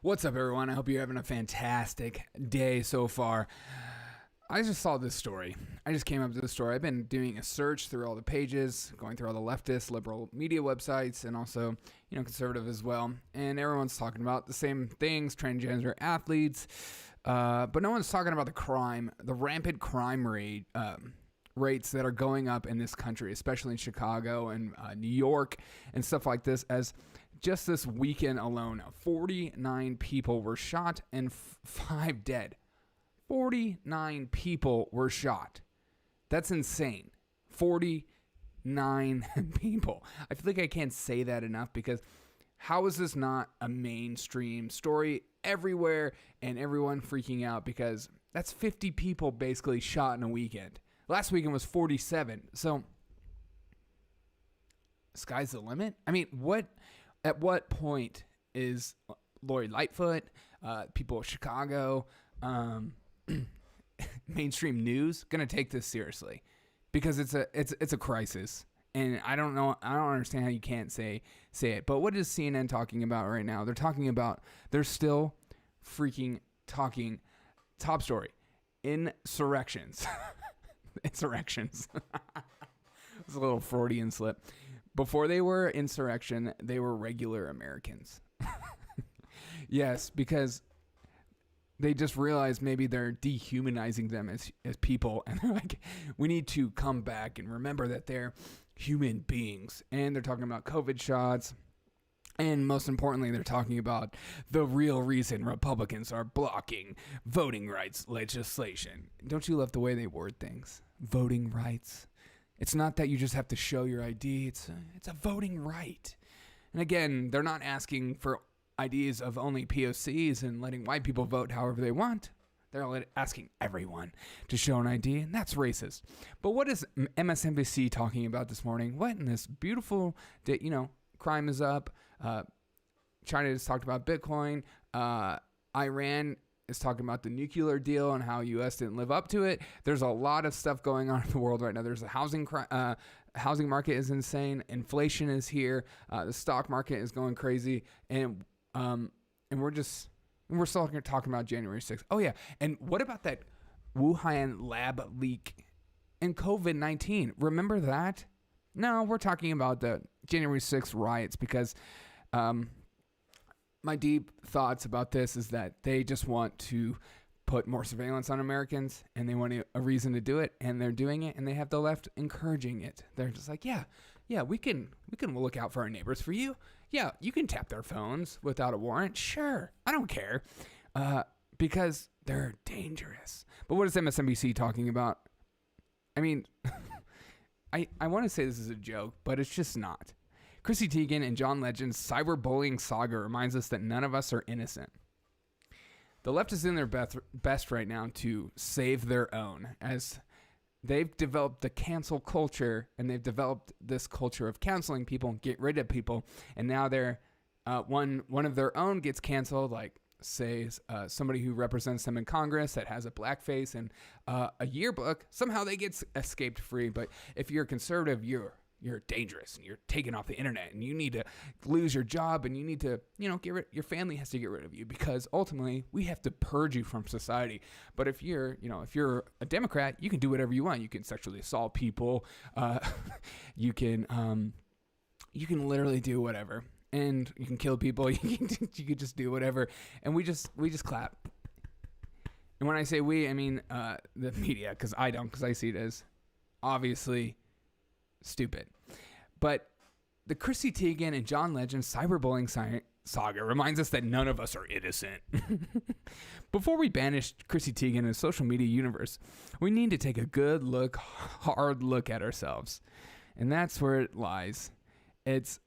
What's up, everyone? I hope you're having a fantastic day so far. I just saw this story. I just came up to the story. I've been doing a search through all the pages, going through all the leftist, liberal media websites, and also, conservative as well. And everyone's talking about the same things, transgender athletes, but no one's talking about the crime, the rampant crime rate, rates that are going up in this country, especially in Chicago and New York and stuff like this. As just this weekend alone, 49 people were shot and 5 dead. 49 people were shot. That's insane. 49 people. I feel like I can't say that enough, because how is this not a mainstream story everywhere and everyone freaking out? Because that's 50 people basically shot in a weekend. Last weekend was 47. So, sky's the limit. I mean, at what point is Lori Lightfoot, people of Chicago, mainstream news going to take this seriously? Because it's a crisis, and I don't understand how you can't say it. But what is CNN talking about right now? They're still freaking talking. Top story: insurrections. Insurrections. It's a little Freudian slip. Before they were insurrection, they were regular Americans. Yes, because they just realized maybe they're dehumanizing them as people, and they're like, we need to come back and remember that they're human beings. And they're talking about COVID shots. And most importantly, they're talking about the real reason Republicans are blocking voting rights legislation. Don't you love the way they word things? Voting rights. It's not that you just have to show your ID. It's a voting right. And again, they're not asking for IDs of only POCs and letting white people vote however they want. They're asking everyone to show an ID, and that's racist. But what is MSNBC talking about this morning? What in this beautiful day, crime is up. China has talked about Bitcoin. Iran is talking about the nuclear deal and how U.S. didn't live up to it. There's a lot of stuff going on in the world right now. There's a housing market is insane. Inflation is here. The stock market is going crazy, and we're still talking about January 6th. Oh yeah, and what about that Wuhan lab leak and COVID-19? Remember that? No, we're talking about the January 6th riots, because my deep thoughts about this is that they just want to put more surveillance on Americans, and they want a reason to do it, and they're doing it, and they have the left encouraging it. They're just like, yeah, we can look out for our neighbors for you. Yeah, you can tap their phones without a warrant. Sure, I don't care, because they're dangerous. But what is MSNBC talking about? I mean, I want to say this is a joke, but it's just not. Chrissy Teigan and John Legend's cyberbullying saga reminds us that none of us are innocent. The left is in their best right now to save their own, as they've developed the cancel culture, and they've developed this culture of canceling people and get rid of people. And now they're one of their own gets canceled, like say somebody who represents them in Congress that has a blackface and a yearbook. Somehow they get escaped free. But if you're a conservative, you're dangerous, and you're taken off the internet, and you need to lose your job, and you need to, your family has to get rid of you, because ultimately we have to purge you from society. But if you're a Democrat, you can do whatever you want. You can sexually assault people. You can literally do whatever, and you can kill people. You can just do whatever. And we just clap. And when I say we, I mean the media, because I see it as obviously stupid. But the Chrissy Teigan and John Legend cyberbullying saga reminds us that none of us are innocent. Before we banish Chrissy Teigan in the social media universe, we need to take a hard look at ourselves. And that's where it lies. It's,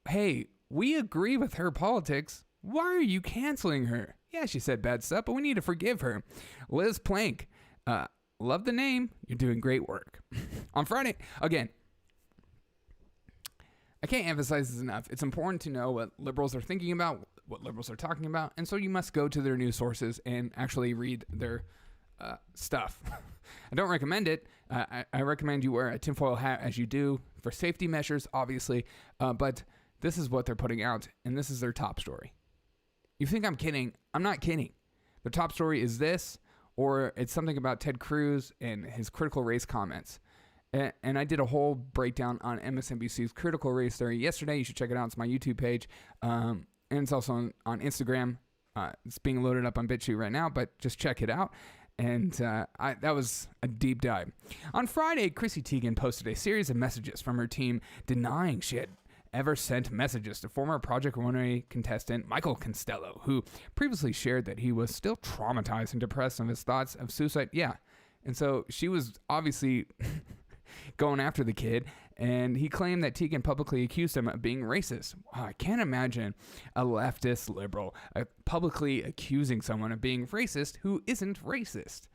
hey, we agree with her politics. Why are you canceling her? Yeah, she said bad stuff, but we need to forgive her. Liz Plank, love the name. You're doing great work. On Friday, again, I can't emphasize this enough. It's important to know what liberals are thinking about, what liberals are talking about, and so you must go to their news sources and actually read their stuff. I don't recommend it. I recommend you wear a tinfoil hat as you do for safety measures, obviously, but this is what they're putting out, and this is their top story. You think I'm kidding? I'm not kidding. The top story is this, or it's something about Ted Cruz and his critical race comments. And I did a whole breakdown on MSNBC's critical race theory yesterday. You should check it out. It's my YouTube page. And it's also on Instagram. It's being loaded up on BitChute right now, but just check it out. And that was a deep dive. On Friday, Chrissy Teigen posted a series of messages from her team denying she had ever sent messages to former Project Runway contestant Michael Costello, who previously shared that he was still traumatized and depressed on his thoughts of suicide. Yeah. And so she was obviously going after the kid, and he claimed that Teigen publicly accused him of being racist. Wow, I can't imagine a leftist liberal publicly accusing someone of being racist who isn't racist.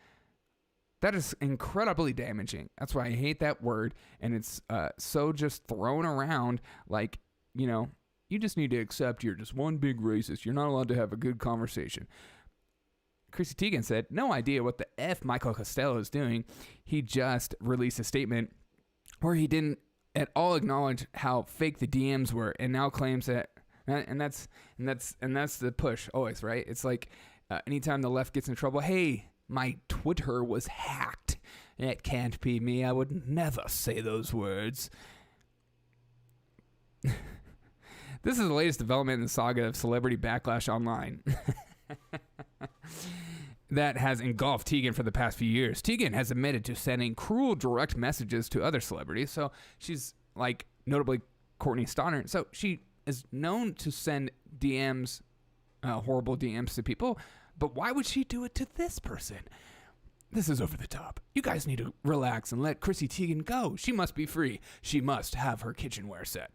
That is incredibly damaging. That's why I hate that word, and it's so just thrown around like, you just need to accept you're just one big racist. You're not allowed to have a good conversation. Chrissy Teigen said, no idea what the F Michael Costello is doing. He just released a statement where he didn't at all acknowledge how fake the DMs were, and now claims that, and that's the push always, right? It's like anytime the left gets in trouble, hey, my Twitter was hacked. It can't be me. I would never say those words. This is the latest development in the saga of celebrity backlash online that has engulfed Teigen for the past few years. Teigen has admitted to sending cruel direct messages to other celebrities. So she's like, notably Courtney Stoddard. So she is known to send DMs, horrible DMs to people. But why would she do it to this person? This is over the top. You guys need to relax and let Chrissy Teigen go. She must be free. She must have her kitchenware set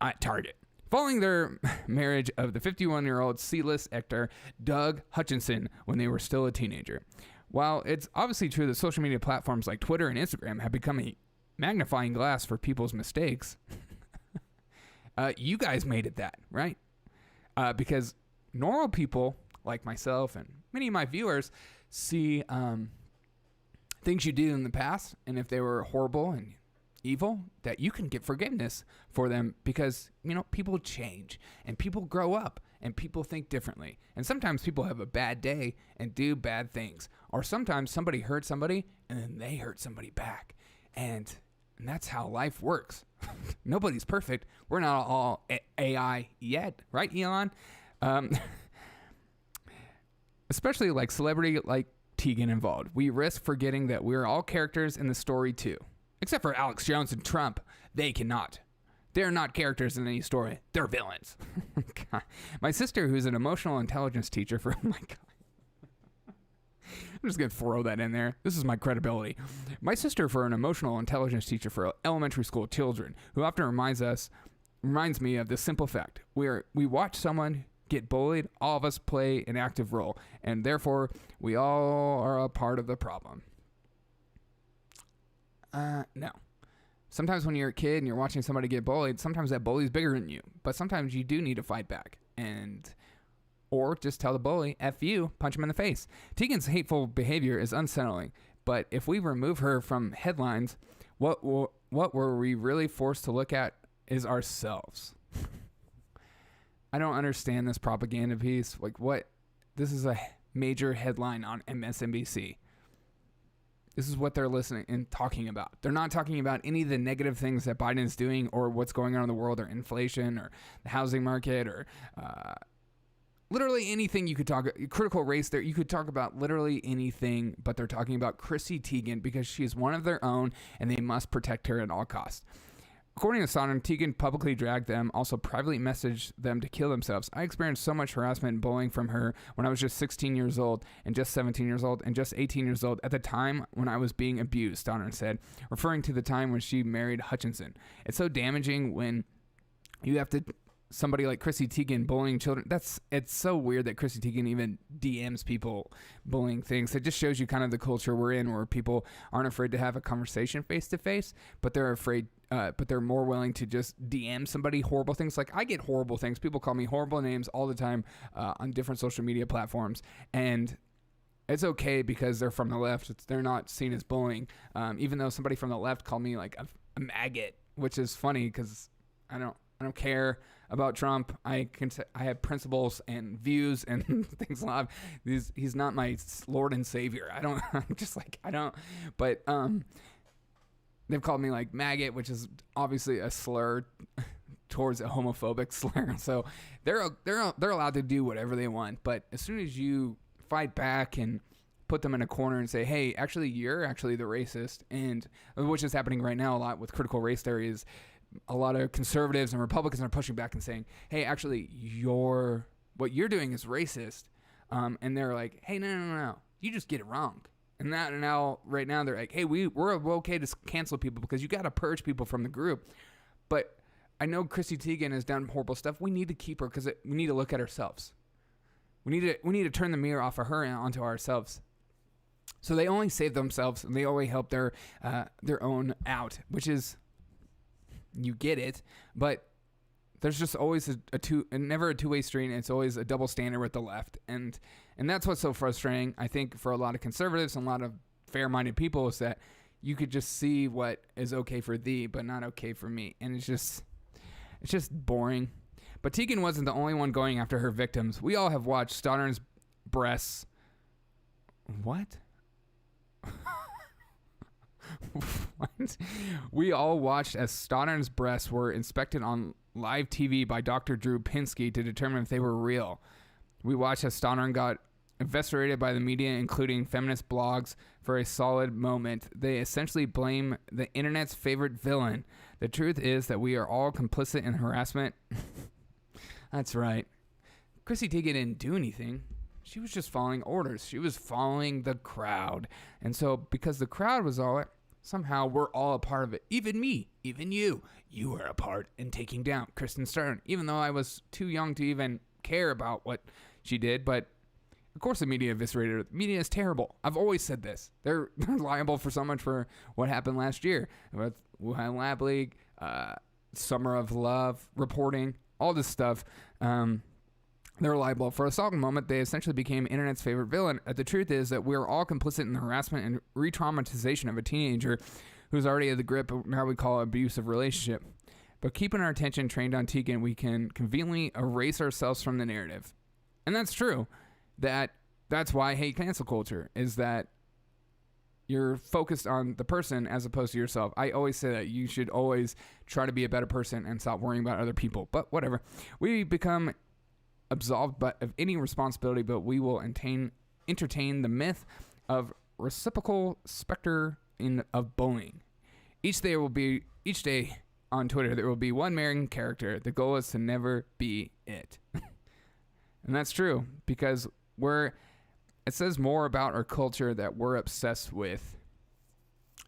at Target. Following their marriage of the 51-year-old C-list actor Doug Hutchinson when they were still a teenager. While it's obviously true that social media platforms like Twitter and Instagram have become a magnifying glass for people's mistakes, you guys made it that, right? Because normal people like myself and many of my viewers see things you did in the past, and if they were horrible and evil, that you can get forgiveness for them because, people change and people grow up and people think differently. And sometimes people have a bad day and do bad things. Or sometimes somebody hurt somebody and then they hurt somebody back. And that's how life works. Nobody's perfect. We're not all AI yet, right, Elon? Especially like celebrity like Teigen involved. We risk forgetting that we're all characters in the story too. Except for Alex Jones and Trump. They cannot. They're not characters in any story. They're villains. God. My sister, who's an emotional intelligence teacher for... Oh my God. I'm just going to throw that in there. This is my credibility. My sister, for an emotional intelligence teacher for elementary school children, who often reminds me of this simple fact. We watch someone get bullied, all of us play an active role, and therefore we all are a part of the problem. No. Sometimes when you're a kid and you're watching somebody get bullied, sometimes that bully's bigger than you, but sometimes you do need to fight back, or just tell the bully, F you, punch him in the face. Teigen's hateful behavior is unsettling, but if we remove her from headlines, what were we really forced to look at is ourselves. I don't understand this propaganda piece. Like, what? This is a major headline on MSNBC. This is what they're listening and talking about. They're not talking about any of the negative things that Biden is doing or what's going on in the world or inflation or the housing market or literally anything you could talk about. Critical race there. You could talk about literally anything, but they're talking about Chrissy Teigen because she is one of their own and they must protect her at all costs. According to Sondland, Teigen publicly dragged them, also privately messaged them to kill themselves. I experienced so much harassment and bullying from her when I was just 16 years old and just 17 years old and just 18 years old at the time when I was being abused, Sondland said, referring to the time when she married Hutchinson. It's so damaging when you have to... Somebody like Chrissy Teigen bullying children. It's so weird that Chrissy Teigen even DMs people bullying things. It just shows you kind of the culture we're in, where people aren't afraid to have a conversation face to face, but they're afraid, but they're more willing to just DM somebody horrible things. Like, I get horrible things. People call me horrible names all the time on different social media platforms, and it's okay because they're from the left. They're not seen as bullying. Even though somebody from the left called me like a maggot, which is funny because I don't care. about Trump. I have principles and views and things like that. He's not my Lord and Savior. But they've called me like maggot, which is obviously a slur towards a homophobic slur. So they're allowed to do whatever they want. But as soon as you fight back and put them in a corner and say, hey, actually, you're actually the racist, and which is happening right now a lot with critical race theory, is a lot of conservatives and Republicans are pushing back and saying, hey, actually, what you're doing is racist. And they're like, hey, no, you just get it wrong. And now right now they're like, hey, we're okay to cancel people because you got to purge people from the group. But I know Chrissy Teigan has done horrible stuff. We need to keep her because we need to look at ourselves. We need to turn the mirror off of her and onto ourselves. So they only save themselves and they only help their own out, which is, you get it, but there's just always never a two-way street. It's always a double standard with the left. And that's what's so frustrating, I think, for a lot of conservatives and a lot of fair-minded people, is that you could just see what is okay for thee, but not okay for me. And it's just boring. But Teigen wasn't the only one going after her victims. We all have watched Stoddard's breasts. What? What? We all watched as Stoddard's breasts were inspected on live TV by Dr. Drew Pinsky to determine if they were real. We watched as Stoddard got eviscerated by the media, including feminist blogs, for a solid moment. They essentially blame the internet's favorite villain. The truth is that we are all complicit in harassment. That's right. Chrissy Teigen didn't do anything. She was just following orders. She was following the crowd. And so because the crowd was all it, somehow we're all a part of it. Even me, even you. You were a part in taking down Kristen Stern, even though I was too young to even care about what she did. But of course the media eviscerated her. The media is terrible. I've always said this. They're liable for so much for what happened last year with Wuhan Lab League, Summer of Love reporting, all this stuff. They're liable. For a solid moment, they essentially became internet's favorite villain. The truth is that we're all complicit in the harassment and re-traumatization of a teenager who's already at the grip of how we call abusive relationship. But keeping our attention trained on Teigen, we can conveniently erase ourselves from the narrative. And that's true. That's why I hate cancel culture, is that you're focused on the person as opposed to yourself. I always say that you should always try to be a better person and stop worrying about other people. But whatever. We become absolved of any responsibility, but we will entertain the myth of reciprocal specter of bullying. Each day on Twitter, there will be one main character. The goal is to never be it. And that's true, because it says more about our culture that we're obsessed with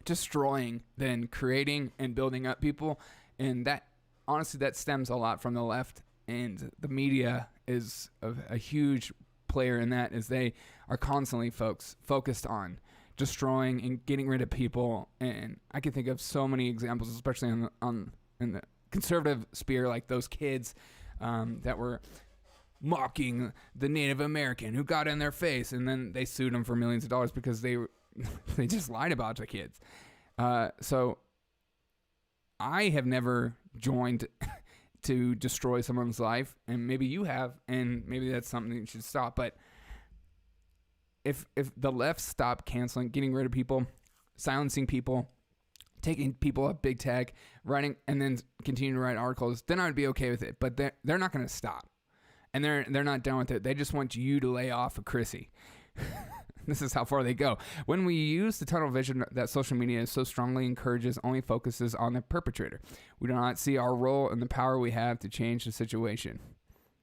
destroying than creating and building up people. And that, honestly, that stems a lot from the left, and the media is a huge player in that, as they are constantly focused on destroying and getting rid of people. And I can think of so many examples, especially in the conservative sphere, like those kids that were mocking the Native American who got in their face, and then they sued them for millions of dollars because they just lied about the kids. So I have never joined to destroy someone's life, and maybe you have, and maybe that's something you should stop. But if the left stopped canceling, getting rid of people, silencing people, taking people up big tech, writing, and then continuing to write articles, then I would be okay with it. But they're not going to stop, and they're not done with it. They just want you to lay off of Chrissy. This is how far they go. When we use the tunnel vision that social media so strongly encourages, only focuses on the perpetrator. We do not see our role and the power we have to change the situation.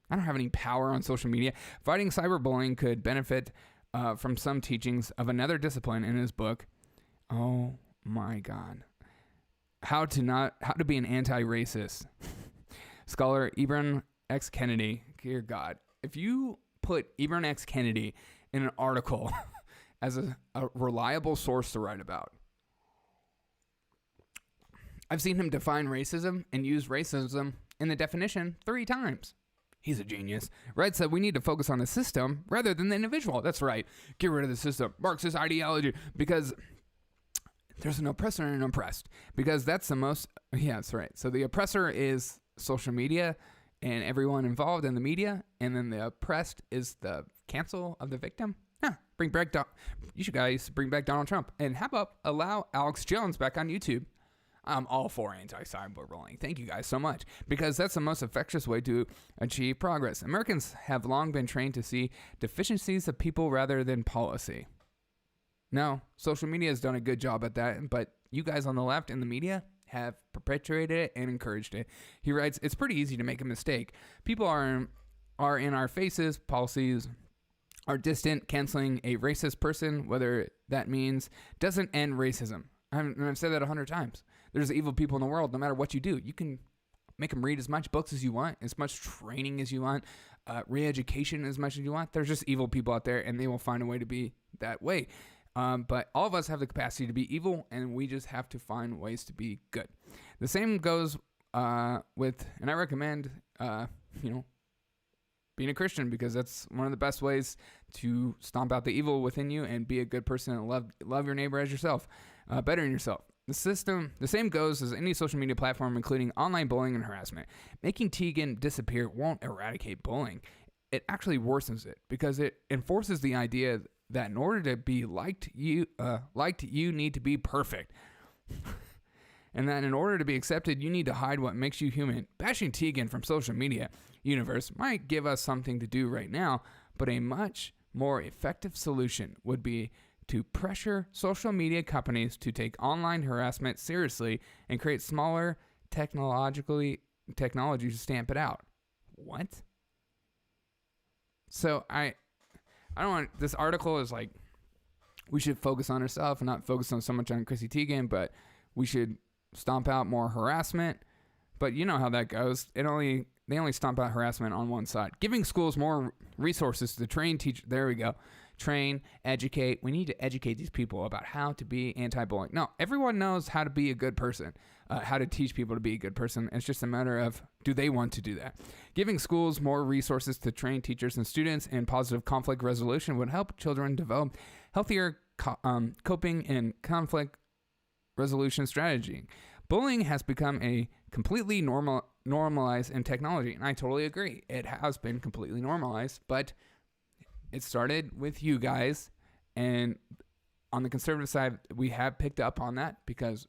I don't have any power on social media. Fighting cyberbullying could benefit from some teachings of another discipline in his book. Oh my God. How to be an anti-racist. Scholar Ibram X. Kennedy. Dear God. If you put Ibram X. Kennedy in an article as a reliable source to write about. I've seen him define racism and use racism in the definition 3 times. He's a genius. Red said we need to focus on the system rather than the individual. That's right. Get rid of the system. Marxist ideology. Because there's an oppressor and an oppressed. Because that's the most... Yeah, that's right. So the oppressor is social media, and everyone involved in the media, and then the oppressed is the cancel of the victim. You should guys bring back Donald Trump. And how about allow Alex Jones back on YouTube? I'm all for anti-cyberbullying. Thank you guys so much, because that's the most effective way to achieve progress. Americans have long been trained to see deficiencies of people rather than policy. No, social media has done a good job at that, but you guys on the left in the media have perpetuated it and encouraged it. He writes, it's pretty easy to make a mistake. People are in our faces. Policies are distant. Canceling a racist person, whether that means, doesn't end racism. I've said that 100 times. There's evil people in the world. No matter what you do, you can make them read as much books as you want, as much training as you want, re-education as much as you want. There's just evil people out there, and they will find a way to be that way. But all of us have the capacity to be evil, and we just have to find ways to be good. The same goes with, and I recommend, being a Christian, because that's one of the best ways to stomp out the evil within you and be a good person and love your neighbor as yourself, better than yourself. The same goes as any social media platform, including online bullying and harassment. Making Teigen disappear won't eradicate bullying. It actually worsens it, because it enforces the idea that in order to be liked, you need to be perfect. And that in order to be accepted, you need to hide what makes you human. Bashing Teigen from social media universe might give us something to do right now, but a much more effective solution would be to pressure social media companies to take online harassment seriously and create smaller technology to stamp it out. What? So I don't want, this article is like, we should focus on ourselves and not focus on so much on Chrissy Teigen, but we should stomp out more harassment. But you know how that goes. They only stomp out harassment on one side. Giving schools more resources to train teachers. There we go. Train, educate. We need to educate these people about how to be anti-bullying. No, everyone knows how to be a good person, how to teach people to be a good person. It's just a matter of, do they want to do that? Giving schools more resources to train teachers and students in positive conflict resolution would help children develop healthier coping and conflict resolution strategy. Bullying has become a completely normalized in technology, and I totally agree. It has been completely normalized, but it started with you guys, and on the conservative side, we have picked up on that, because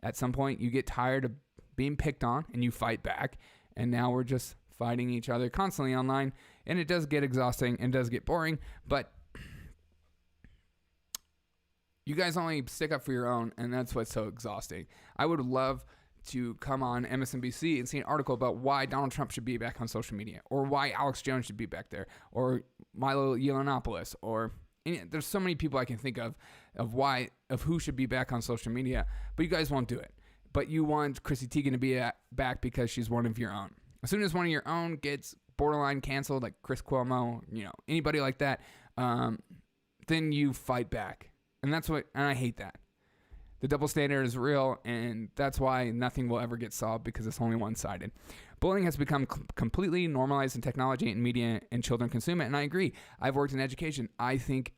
at some point you get tired of being picked on and you fight back, and now we're just fighting each other constantly online, and it does get exhausting and does get boring, but you guys only stick up for your own, and that's what's so exhausting. I would love to come on MSNBC and see an article about why Donald Trump should be back on social media, or why Alex Jones should be back there, or Milo Yiannopoulos, or there's so many people I can think of who should be back on social media, but you guys won't do it. But you want Chrissy Teigen to be back because she's one of your own. As soon as one of your own gets borderline canceled, like Chris Cuomo, anybody like that, then you fight back. And I hate that. The double standard is real, and that's why nothing will ever get solved, because it's only one-sided. Bullying has become completely normalized in technology and media, and children consume it, and I agree. I've worked in education. I think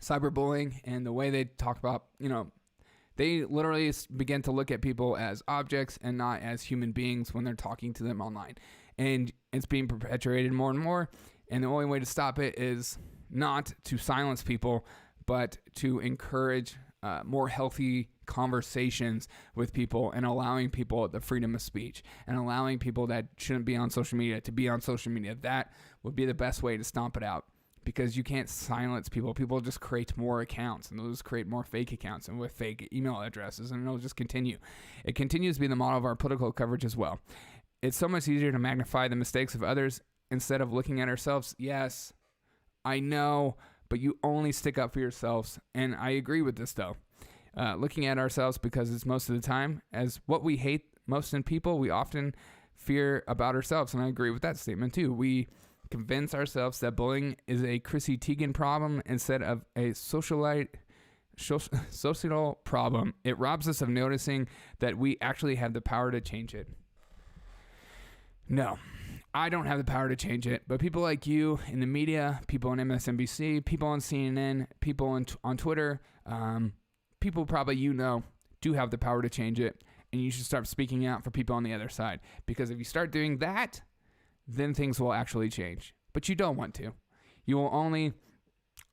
cyberbullying and the way they talk about, they literally begin to look at people as objects and not as human beings when they're talking to them online. And it's being perpetuated more and more, and the only way to stop it is not to silence people, but to encourage more healthy conversations with people, and allowing people the freedom of speech, and allowing people that shouldn't be on social media to be on social media. That would be the best way to stomp it out, because you can't silence people. People just create more accounts, and they'll just create more fake accounts and with fake email addresses, and it'll just continue. It continues to be the model of our political coverage as well. It's so much easier to magnify the mistakes of others instead of looking at ourselves. Yes, I know, but you only stick up for yourselves. And I agree with this, though. Looking at ourselves, because it's most of the time, as what we hate most in people, we often fear about ourselves. And I agree with that statement, too. We convince ourselves that bullying is a Chrissy Teigen problem instead of a societal problem. It robs us of noticing that we actually have the power to change it. No. I don't have the power to change it, but people like you in the media, people on MSNBC, people on CNN, people on Twitter, people probably do have the power to change it. and you should start speaking out for people on the other side. Because if you start doing that, then things will actually change. But you don't want to. You will only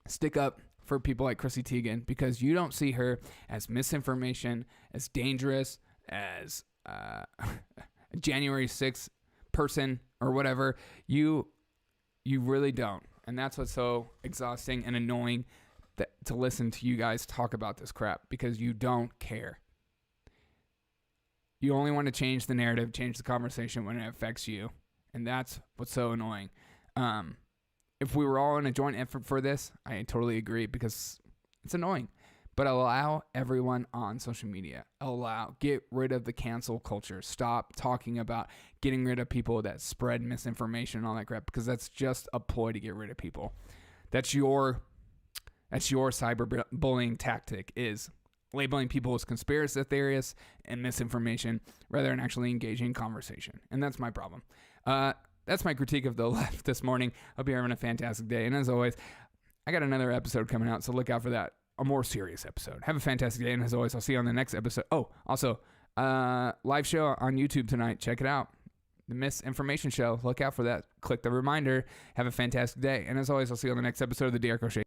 stick up for people like Chrissy Teigen because you don't see her as misinformation, as dangerous, as a January 6th person or whatever. You really don't. And that's what's so exhausting and annoying to listen to you guys talk about this crap, because you don't care. You only want to change the narrative, change the conversation when it affects you. And that's what's so annoying. If we were all in a joint effort for this, I totally agree, because it's annoying. But allow everyone on social media. Get rid of the cancel culture. Stop talking about getting rid of people that spread misinformation and all that crap, because that's just a ploy to get rid of people. That's your cyberbullying tactic, is labeling people as conspiracy theorists and misinformation rather than actually engaging in conversation. And that's my problem. That's my critique of the left this morning. Hope you're having a fantastic day. And as always, I got another episode coming out, so look out for that. A more serious episode. Have a fantastic day. And as always, I'll see you on the next episode. Oh, also, live show on YouTube tonight. Check it out. The MisInformation show. Look out for that. Click the reminder. Have a fantastic day. And as always, I'll see you on the next episode of the DR Crochet.